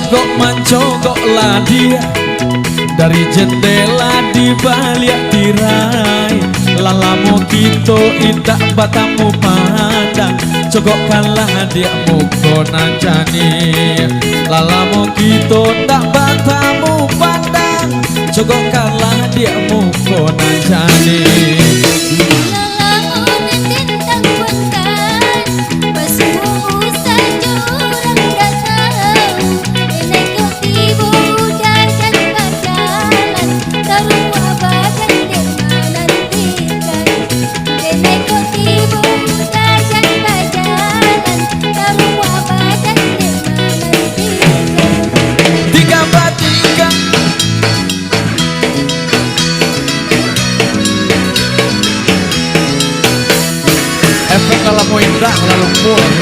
Mancogok mancogoklah dia dari jendela di balik tirai. Lalamu kito indah batamu pandang, cogokkanlah dia muko nancani. Lalamu kito indah batamu pandang, cogokkanlah dia muko nancani. Kalau mau indah lalu pulang.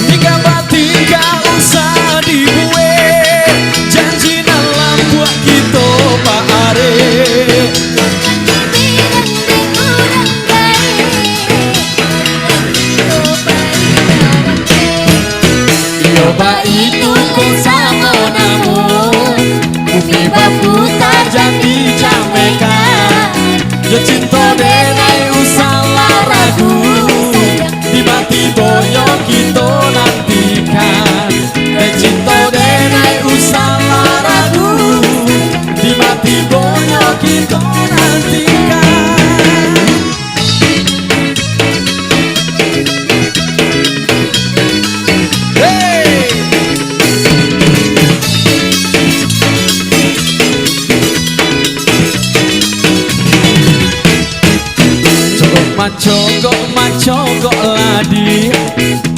Tiga batiga usah dibuat, janji dalam buat kita Pak Are. Coba itu kau sama namun bumi bambu tak jadi camekan. Yo cinta denai usalah ragu, di mati boyo kita nantikan. Cinta denai usalah ragu, di mati boyo kita nantikan. Mancogoklah dia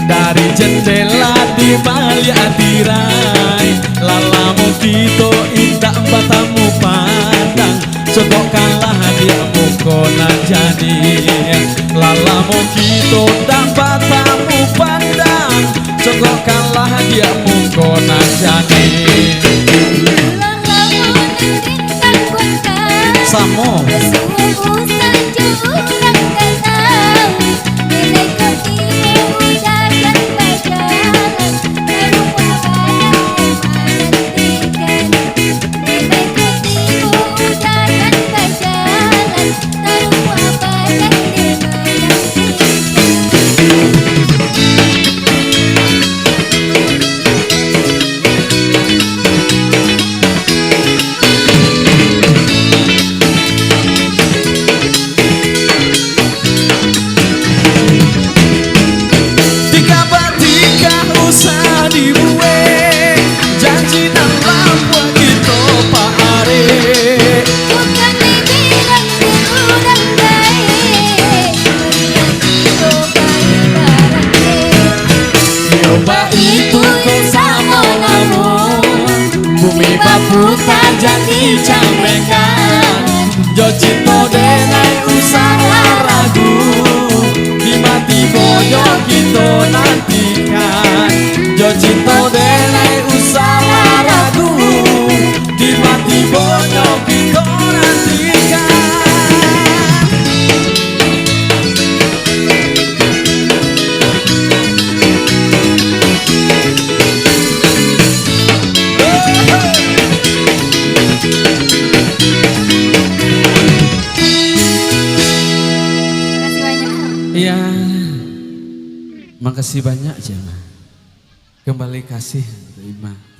dari jendela di balik tirai. Lalamu kito indah batamu pandang, cogokkanlah dia muko najani. Lalamu kito indah batamu pandang, cogokkanlah dia muko najani. Samo tak jadi camekan. Jo cinta denai usaha ragu, di mati boyo kita nantikan. Jo cinta denai usaha ragu, di mati boyo kita nantikan. Iya, makasih banyak Jema. Kembali kasih terima.